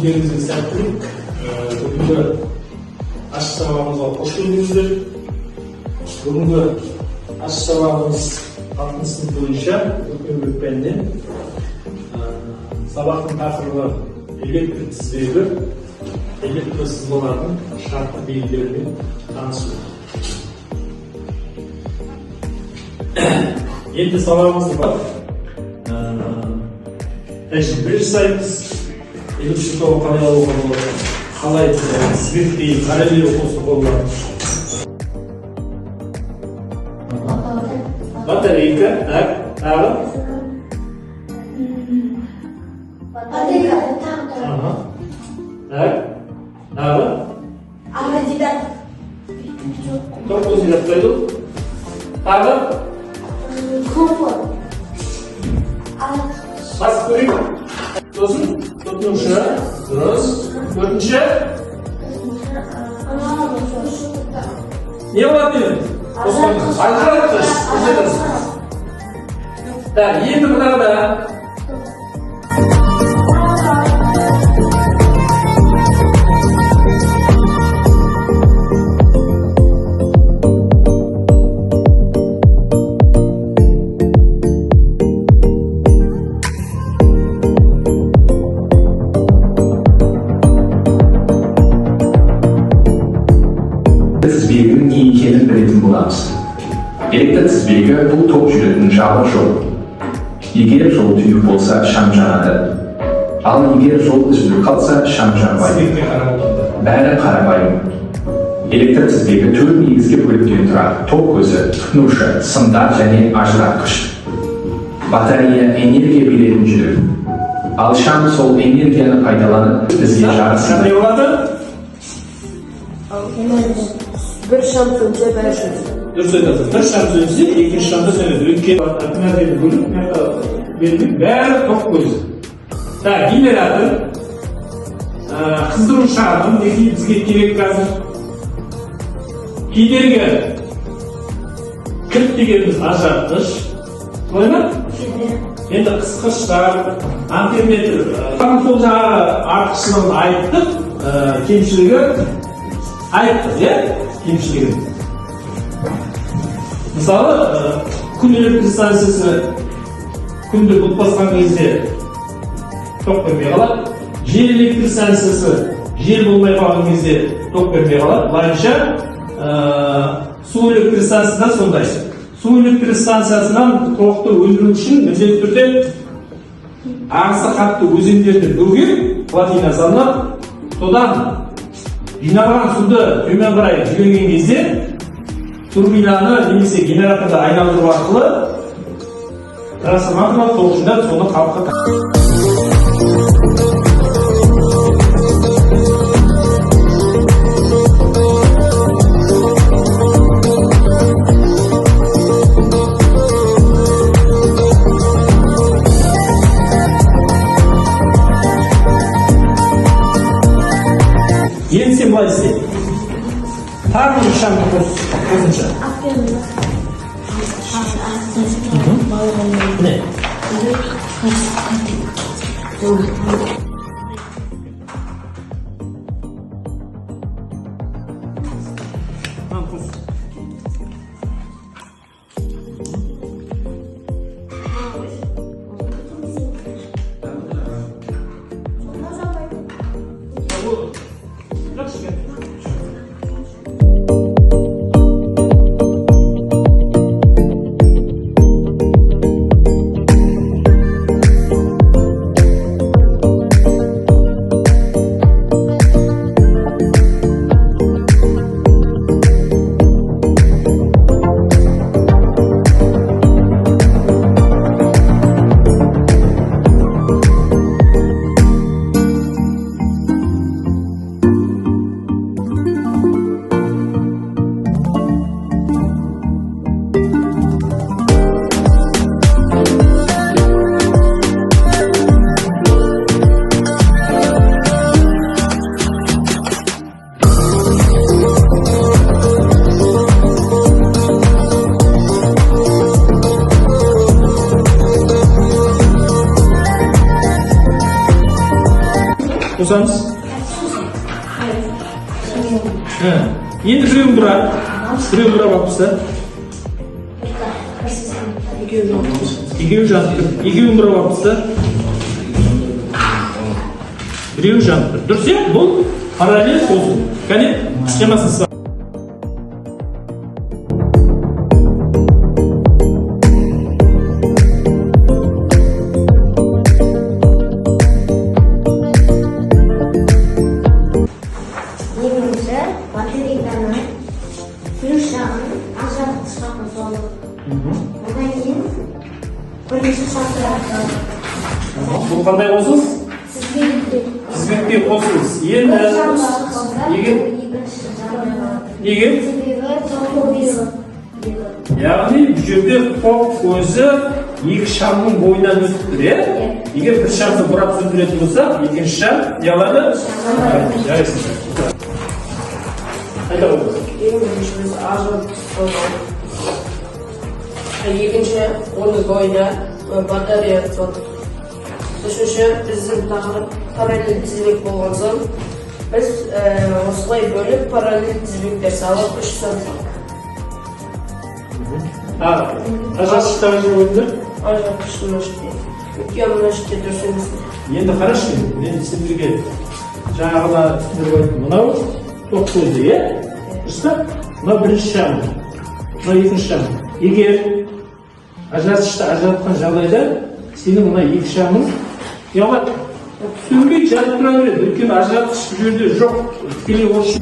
күндеріңізге сәттілік. Бүгінгі аш сабағымызға қош келдіңіздер. Бүгінгі аш сабағымыз 6 сынып бойынша өткен пәннен сабақтың тақырыбы электр тізбегі, электр сызбалардың шартты белгілерімен танысу. Енді сабағымызды бар. Тәжірибе жасаймыз. Электр тобы қалай алуға болады, қалай тізбектей параллель қосуға болады. Батарейка, так, тағы. Батарейка, так, тағы. Амадидар. 9 жатпайды. Тағы. Компот. Бас көрейік. Сосын, төртінші, дұрыс. Төртінші. Не болады деймін? Ажыратқыш. Так, енді мынада. Tizbeginin ne ekeni bilетін боламыз. Электр тізбегі бұл ток жүретін жабық жол. Егер жол тұйық болса, шам жанады. Ал егер жол үзіліп қалса, шам жанбайды. Бәрі қарапайым. Электр тізбегі 4 негізгі бөліктен тұрады. Ток көзі, тұтынушы, сымдар және ажыратқыш. Батарея энергия беретін жүрек. Ал шам сол энергияны пайдаланып бізге жарысады. Bir şam sönse ben şöyle. Dürüst айтасың. Bir шам сөнсе, екінші шамды сөнеді. Өйткені альтернативті бөлік беріліп, бәрі ток көзі. Так, генератор. Қыздыру шамы неге бізге керек қазір? Кедергі. Кілт дегеніміз ажыратқыш. Солай ма? Енді қысқыштар, амперметр. Сол жаңағы артықшылығын айттық, кемшілігі айттық, кемшілігін. Мысалы, күн электр станциясы күнді бұлт басқан кезде ток бермей қалады. Жел электр станциясы жел болмай қалған кезде ток бермей қалады. Былайынша су электр станциясында сондай. Су электр станциясынан тоқты өндіру үшін міндетті түрде ағысы қатты өзендерді бөгеп, плотина салынып, содан жинаған суды төмен қарай жіберген кезде турбинаны немесе генераторды айналдыру арқылы трансформаторлар тоғышында соны қалыпқа енді сен былай істе. Тағы бір шамды қосымша. Міне. қосамыз. Енді біреуін бұра бапса. Екеуі жанып тұр. Екеуін бұра бапса. Біреуі жанып тұр. Дұрыс иә? Бұл параллель қосу. Кәне, шемасы. Екінші батарейканы плюс жағын ажыратқышқа қосады. Одан кейін бірінші шақырады. Бұл қандай қосыз? Тізбекке қосыз. Енді егер яғни бұл жерде тоқ көзі екі шамның бойынан өтіп тұр, иә? Егер бір шамды бұрап сөндіретін болса, екінші шам не алады? Жарайсың. Қайда қойды? Екінші оның бойына батарея тұр. Үшінші біздің тақырып параллель тізбек болған соң біз осылай бөліп параллель тізбектер салып үш сандық. Ажыратқыштағы не ойындар? Ажыратқыштың ашты. Өйткені мына жерде дұрыс емес. Енді қарашы, мен сендерге жаңағыда түсіндіріп айттым. Мынау тоқ көзі, иә? Дұрыс па? Мынау бірінші шам, мынау екінші шам. Егер ажыратқышты ажыратқан жағдайда сенің мына екі шамың яғни сөнбей жанып тұра береді. Өйткені ажыратқыш бұл жерде жоқ. Тікелей осы.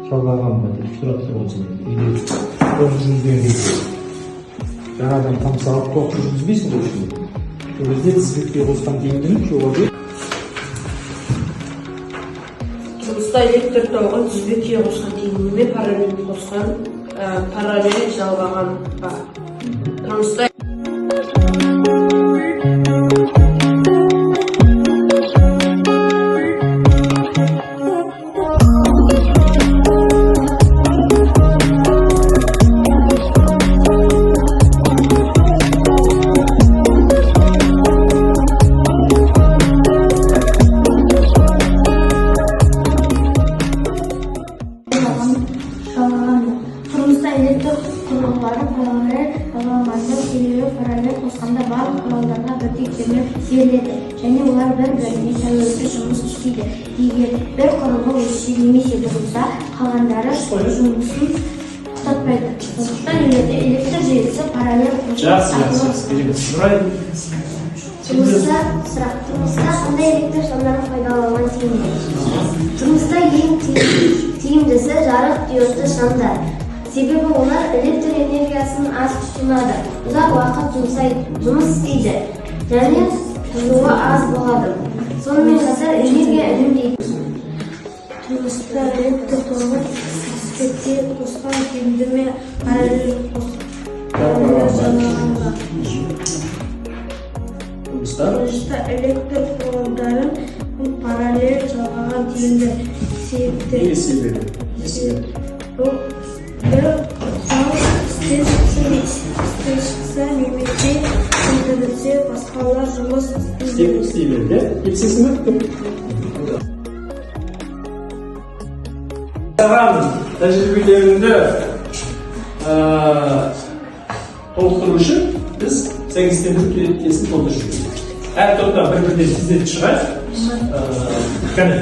Жалғаған батарея тұрады болсын. Тоқ жүргізген кезде жаңадан тамсалып тоқ жүргізбейсің ғой үшін. Сол кезде тізбекке қосқан тиімділік жоғары. Жұмыста электр тоғын тізбекке қосқан тиімділігімен параллель қосқан параллель жалғаған бар. Жұмыста электр құрылғылары параллель бағдарламасының себебі параллель қосқанда барлық құралдарға бірдей кернеу беріледі және олар бір-біріне тәуелсіз жұмыс істейді. Егер бір құрылғы өшсе немесе бұзылса, қалғандары жұмысын тоқтатпайды. Сондықтан үйлерде электр желісі параллель Тұрмыста қандай электр шамдарын пайдаланған тиімді? Тұрмыста ең тиімдісі жарық диодты шамдар. Себебі олар электр энергиясын аз тұтынады, ұзақ уақыт жұмыс істейді және тұтынуы аз болады. Сонымен қатар энергия үнемдейді. Тұрмыста электр тоғы тізбекке қосқан тиімдіме параллель жалғанға. Тұрмыста электр құралдарын параллель жалғаған тиімді себепті. Бір құрал істен шықса немесе сөндірілсе басқалар жұмыс істейді. Келісесің бе? Тәжірибелеріңді толықтыру үшін біз сәйкестендіру кестесін толтырып жүрміз. Әр топта бір-бірден тізеді шығайық. Кәне.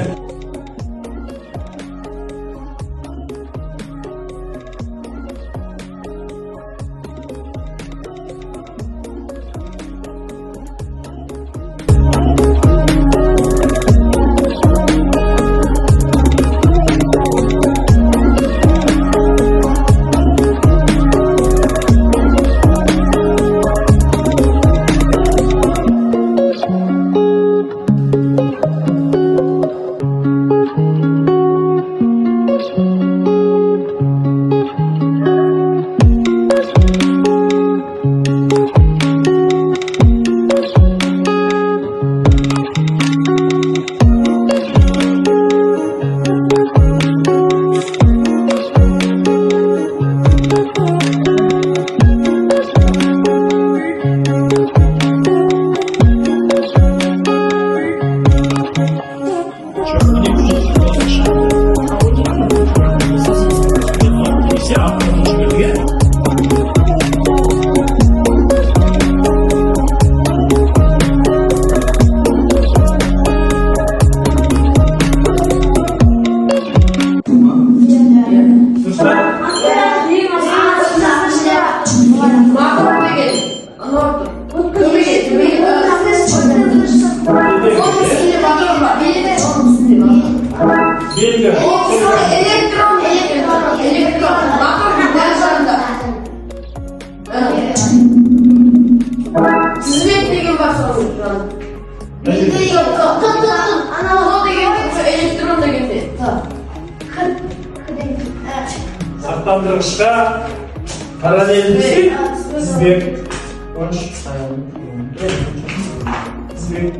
жарықтандырғышқа параллельдесек тізбек тізбек